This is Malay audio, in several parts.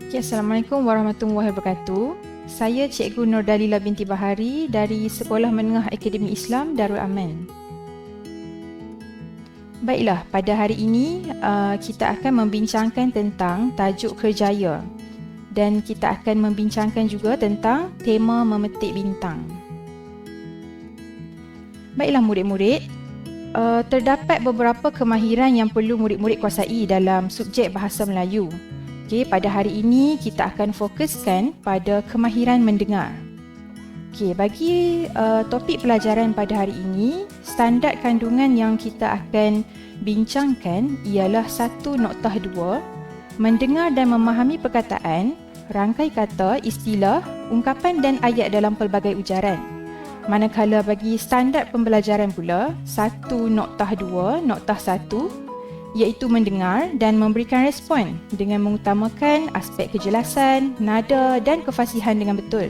Okay, Assalamualaikum warahmatullahi wabarakatuh. Saya Cikgu Nur Dalila binti Bahari dari Sekolah Menengah Akademi Islam Darul Aman. Baiklah, pada hari ini kita akan membincangkan tentang tajuk kerjaya dan kita akan membincangkan juga tentang tema memetik bintang. Baiklah murid-murid, terdapat beberapa kemahiran yang perlu murid-murid kuasai dalam subjek Bahasa Melayu. Okay, pada hari ini kita akan fokuskan pada kemahiran mendengar. Okay, bagi topik pelajaran pada hari ini, standard kandungan yang kita akan bincangkan ialah 1.2, mendengar dan memahami perkataan, rangkai kata, istilah, ungkapan dan ayat dalam pelbagai ujaran. Manakala bagi standard pembelajaran pula, 1.2.1 iaitu mendengar dan memberikan respon dengan mengutamakan aspek kejelasan, nada dan kefasihan dengan betul.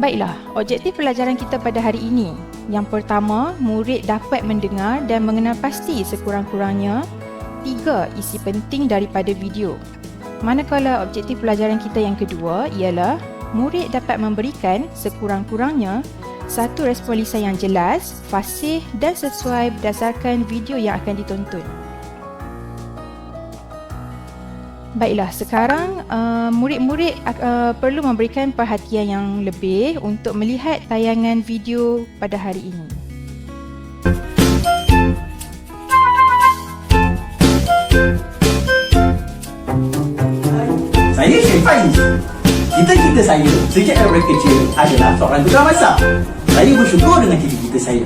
Baiklah, objektif pelajaran kita pada hari ini. Yang pertama, murid dapat mendengar dan mengenal pasti sekurang-kurangnya 3 isi penting daripada video. Manakala objektif pelajaran kita yang kedua ialah murid dapat memberikan sekurang-kurangnya 1 respon lisan yang jelas, fasih dan sesuai berdasarkan video yang akan ditonton. Baiklah, sekarang murid-murid perlu memberikan perhatian yang lebih untuk melihat tayangan video pada hari ini. Saya Syed Faiz. Cita-cita saya sejak daripada kecil adalah seorang tukang masak. Saya bersyukur dengan cita-cita saya.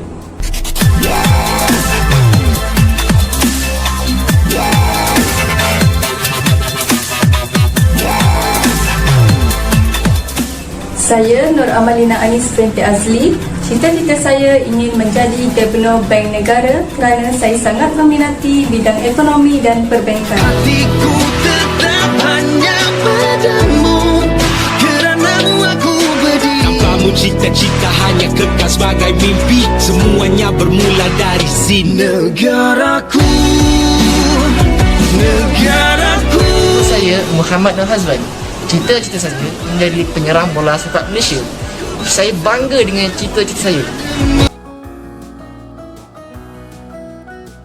Saya Nur Amalina Anis binti Azli. Cita-cita saya ingin menjadi Gubernur Bank Negara kerana saya sangat meminati bidang ekonomi dan perbankan. Hatiku tetap hanya padamu kerana aku berdiri. Tanpamu cita-cita hanya kekal sebagai mimpi. Semuanya bermula dari sini. Negaraku, negaraku. Saya Muhammad Nur Hazwan. Cita-cita saya menjadi penyerang bola sepak Malaysia. Saya bangga dengan cita-cita saya.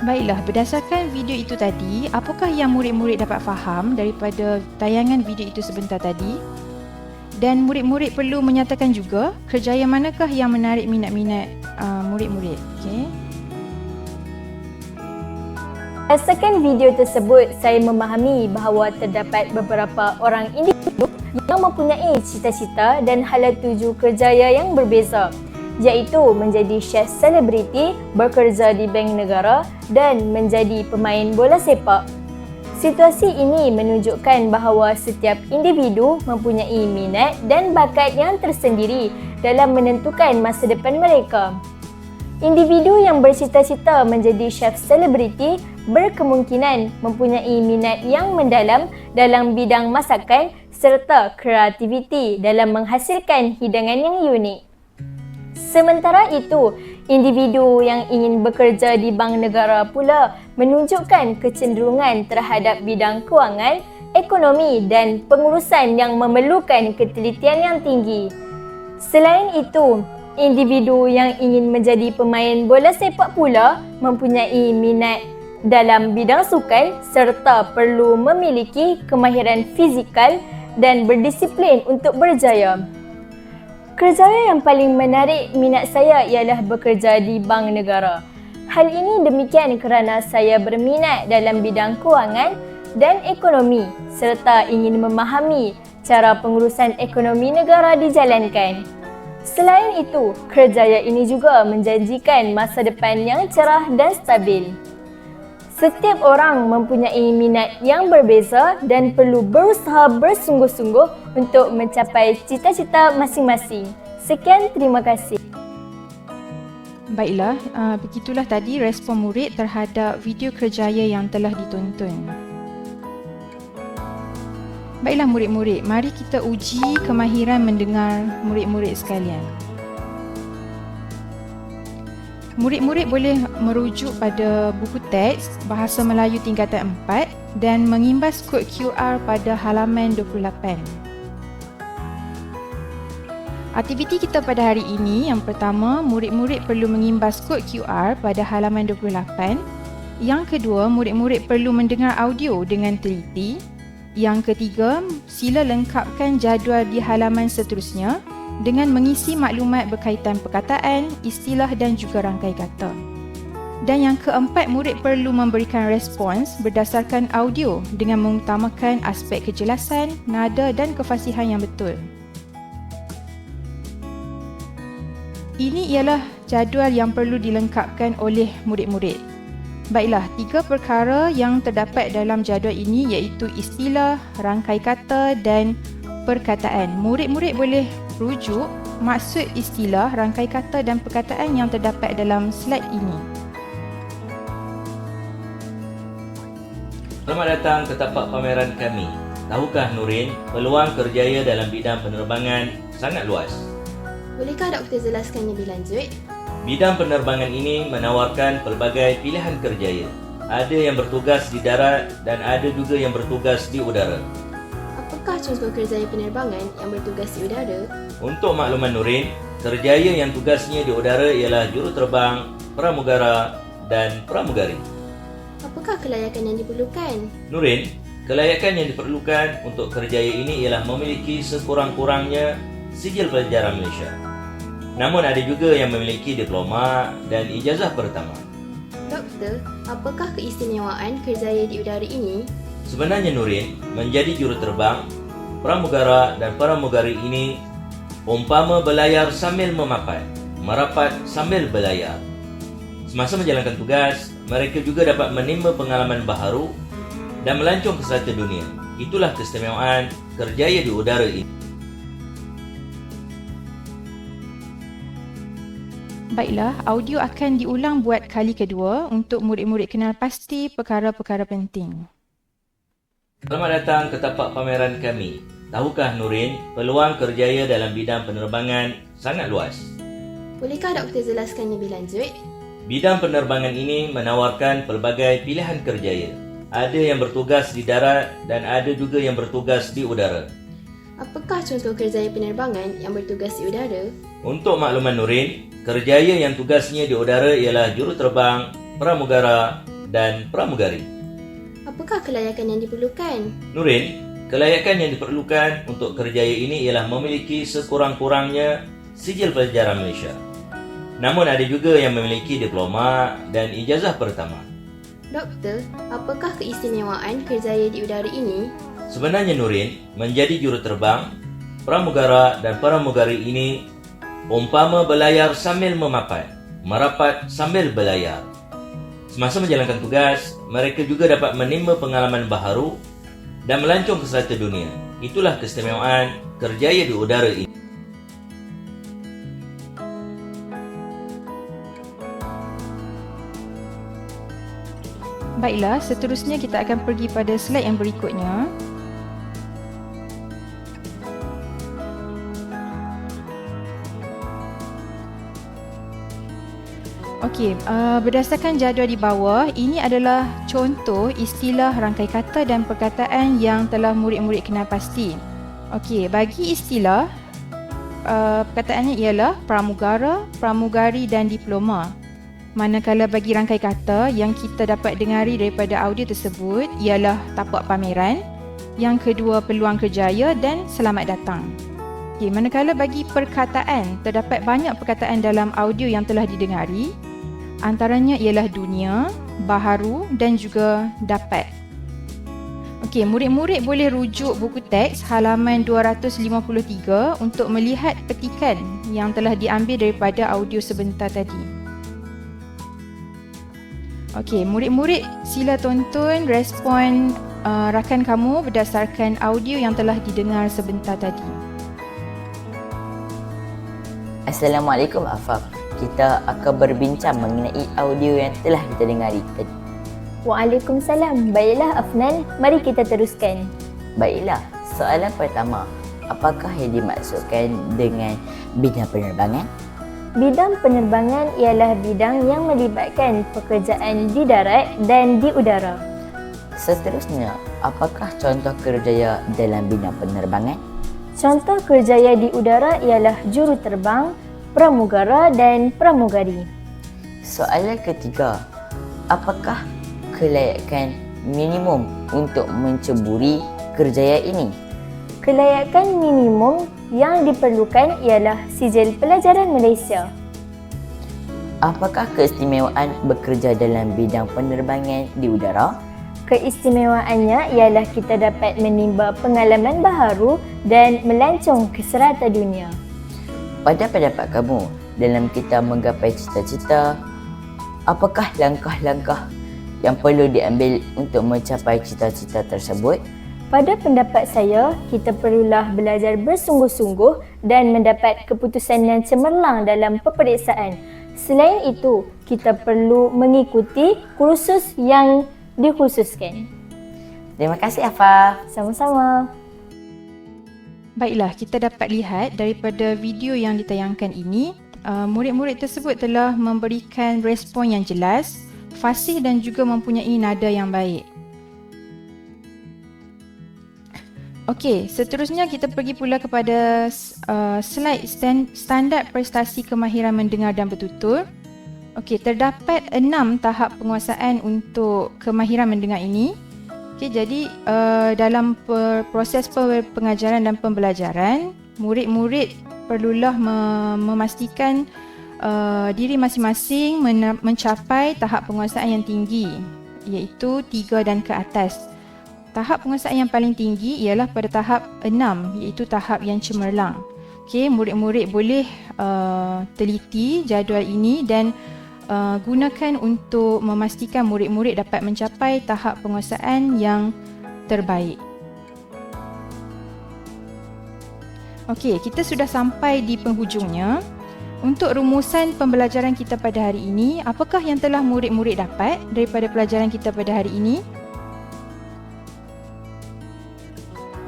Baiklah, berdasarkan video itu tadi, apakah yang murid-murid dapat faham daripada tayangan video itu sebentar tadi? Dan murid-murid perlu menyatakan juga kerjaya manakah yang menarik minat-minat murid-murid. Okay. Berdasarkan video tersebut, saya memahami bahawa terdapat beberapa orang individu yang mempunyai cita-cita dan hala tuju kerjaya yang berbeza, iaitu menjadi chef selebriti, bekerja di bank negara dan menjadi pemain bola sepak. Situasi ini menunjukkan bahawa setiap individu mempunyai minat dan bakat yang tersendiri dalam menentukan masa depan mereka. Individu yang bercita-cita menjadi chef selebriti berkemungkinan mempunyai minat yang mendalam dalam bidang masakan serta kreativiti dalam menghasilkan hidangan yang unik. Sementara itu, individu yang ingin bekerja di bank negara pula menunjukkan kecenderungan terhadap bidang kewangan, ekonomi dan pengurusan yang memerlukan ketelitian yang tinggi. Selain itu, individu yang ingin menjadi pemain bola sepak pula mempunyai minat dalam bidang sukan serta perlu memiliki kemahiran fizikal dan berdisiplin untuk berjaya. Kerjaya yang paling menarik minat saya ialah bekerja di bank negara. Hal ini demikian kerana saya berminat dalam bidang kewangan dan ekonomi serta ingin memahami cara pengurusan ekonomi negara dijalankan. Selain itu, kerjaya ini juga menjanjikan masa depan yang cerah dan stabil. Setiap orang mempunyai minat yang berbeza dan perlu berusaha bersungguh-sungguh untuk mencapai cita-cita masing-masing. Sekian, terima kasih. Baiklah, begitulah tadi respon murid terhadap video kerjaya yang telah ditonton. Baiklah murid-murid, mari kita uji kemahiran mendengar murid-murid sekalian. Murid-murid boleh merujuk pada buku teks Bahasa Melayu tingkatan 4 dan mengimbas kod QR pada halaman 28. Aktiviti kita pada hari ini, yang pertama, murid-murid perlu mengimbas kod QR pada halaman 28. Yang kedua, murid-murid perlu mendengar audio dengan teliti. Yang ketiga, sila lengkapkan jadual di halaman seterusnya dengan mengisi maklumat berkaitan perkataan, istilah dan juga rangkai kata. Dan yang keempat, murid perlu memberikan respons berdasarkan audio dengan mengutamakan aspek kejelasan, nada dan kefasihan yang betul. Ini ialah jadual yang perlu dilengkapkan oleh murid-murid. Baiklah, 3 perkara yang terdapat dalam jadual ini iaitu istilah, rangkai kata dan perkataan. Murid-murid boleh rujuk maksud istilah, rangkai kata dan perkataan yang terdapat dalam slide ini. Selamat datang ke tapak pameran kami. Tahukah Nurin, peluang kerjaya dalam bidang penerbangan sangat luas. Bolehkah doktor jelaskan lebih lanjut? Bidang penerbangan ini menawarkan pelbagai pilihan kerjaya. Ada yang bertugas di darat dan ada juga yang bertugas di udara. Apakah contoh kerjaya penerbangan yang bertugas di udara? Untuk makluman Nurin, kerjaya yang tugasnya di udara ialah juruterbang, pramugara dan pramugari. Apakah kelayakan yang diperlukan? Nurin, kelayakan yang diperlukan untuk kerjaya ini ialah memiliki sekurang-kurangnya sijil pelajaran Malaysia. Namun ada juga yang memiliki diploma dan ijazah pertama. Doktor, apakah keistimewaan kerjaya di udara ini? Sebenarnya Nurin, menjadi juruterbang, pramugara dan pramugari ini umpama berlayar sambil memapat, merapat sambil berlayar. Semasa menjalankan tugas, mereka juga dapat menimba pengalaman baharu dan melancong ke serata dunia. Itulah keistimewaan kerjaya di udara ini. Baiklah, audio akan diulang buat kali kedua untuk murid-murid kenal pasti perkara-perkara penting. Selamat datang ke tapak pameran kami. Tahukah Nurin, peluang kerjaya dalam bidang penerbangan sangat luas. Bolehkah doktor jelaskan lebih lanjut? Bidang penerbangan ini menawarkan pelbagai pilihan kerjaya. Ada yang bertugas di darat dan ada juga yang bertugas di udara. Apakah contoh kerjaya penerbangan yang bertugas di udara? Untuk makluman Nurin, kerjaya yang tugasnya di udara ialah juruterbang, pramugara dan pramugari. Apakah kelayakan yang diperlukan? Nurin, kelayakan yang diperlukan untuk kerjaya ini ialah memiliki sekurang-kurangnya sijil pelajaran Malaysia. Namun ada juga yang memiliki diploma dan ijazah pertama. Doktor, apakah keistimewaan kerjaya di udara ini? Sebenarnya Nurin, menjadi juruterbang, pramugara dan pramugari ini umpama berlayar sambil memapat, merapat sambil berlayar. Semasa menjalankan tugas, mereka juga dapat menimba pengalaman baharu dan melancong ke serata dunia. Itulah keistimewaan kerjaya di udara ini. Baiklah, seterusnya kita akan pergi pada slide yang berikutnya. Okey, berdasarkan jadual di bawah, ini adalah contoh istilah, rangkai kata dan perkataan yang telah murid-murid kenal pasti. Okey, bagi istilah, perkataannya ialah pramugara, pramugari dan diploma. Manakala bagi rangkai kata yang kita dapat dengari daripada audio tersebut ialah tapak pameran, yang kedua peluang kerjaya dan selamat datang. Okey, manakala bagi perkataan, terdapat banyak perkataan dalam audio yang telah didengari. Antaranya ialah dunia, baharu dan juga dapat. Okey, murid-murid boleh rujuk buku teks halaman 253 untuk melihat petikan yang telah diambil daripada audio sebentar tadi. Okey, murid-murid sila tonton respon rakan kamu berdasarkan audio yang telah didengar sebentar tadi. Assalamualaikum Afaf. Kita akan berbincang mengenai audio yang telah kita dengari tadi. Waalaikumsalam. Baiklah Afnan, mari kita teruskan. Baiklah, soalan pertama. Apakah yang dimaksudkan dengan bidang penerbangan? Bidang penerbangan ialah bidang yang melibatkan pekerjaan di darat dan di udara. Seterusnya, apakah contoh kerjaya dalam bidang penerbangan? Contoh kerjaya di udara ialah juruterbang, pramugara dan pramugari. Soalan ketiga, apakah kelayakan minimum untuk menceburi kerjaya ini? Kelayakan minimum yang diperlukan ialah sijil pelajaran Malaysia. Apakah keistimewaan bekerja dalam bidang penerbangan di udara? Keistimewaannya ialah kita dapat menimba pengalaman baharu dan melancong ke serata dunia. Pada pendapat kamu, dalam kita menggapai cita-cita, apakah langkah-langkah yang perlu diambil untuk mencapai cita-cita tersebut? Pada pendapat saya, kita perlulah belajar bersungguh-sungguh dan mendapat keputusan yang cemerlang dalam peperiksaan. Selain itu, kita perlu mengikuti kursus yang dikhususkan. Terima kasih Afa. Sama-sama. Baiklah, kita dapat lihat daripada video yang ditayangkan ini, murid-murid tersebut telah memberikan respon yang jelas, fasih dan juga mempunyai nada yang baik. Okey, seterusnya kita pergi pula kepada slide standard prestasi kemahiran mendengar dan bertutur. Okey, terdapat 6 tahap penguasaan untuk kemahiran mendengar ini. Okey, jadi dalam proses pengajaran dan pembelajaran, murid-murid perlulah memastikan diri masing-masing mencapai tahap penguasaan yang tinggi, iaitu 3 dan ke atas. Tahap penguasaan yang paling tinggi ialah pada tahap 6, iaitu tahap yang cemerlang. Okey, murid-murid boleh teliti jadual ini dan gunakan untuk memastikan murid-murid dapat mencapai tahap penguasaan yang terbaik. Okey, kita sudah sampai di penghujungnya. Untuk rumusan pembelajaran kita pada hari ini, apakah yang telah murid-murid dapat daripada pelajaran kita pada hari ini?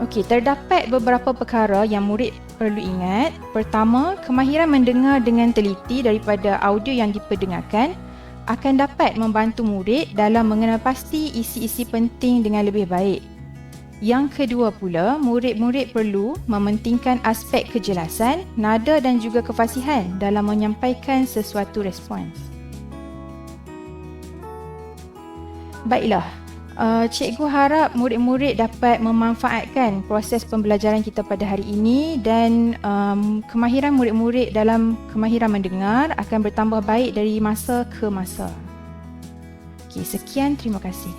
Okey, terdapat beberapa perkara yang murid perlu ingat. Pertama, kemahiran mendengar dengan teliti daripada audio yang diperdengarkan akan dapat membantu murid dalam mengenal pasti isi-isi penting dengan lebih baik. Yang kedua pula, murid-murid perlu mementingkan aspek kejelasan, nada dan juga kefasihan dalam menyampaikan sesuatu respons. Baiklah. Cikgu harap murid-murid dapat memanfaatkan proses pembelajaran kita pada hari ini dan kemahiran murid-murid dalam kemahiran mendengar akan bertambah baik dari masa ke masa. Okey, sekian, terima kasih.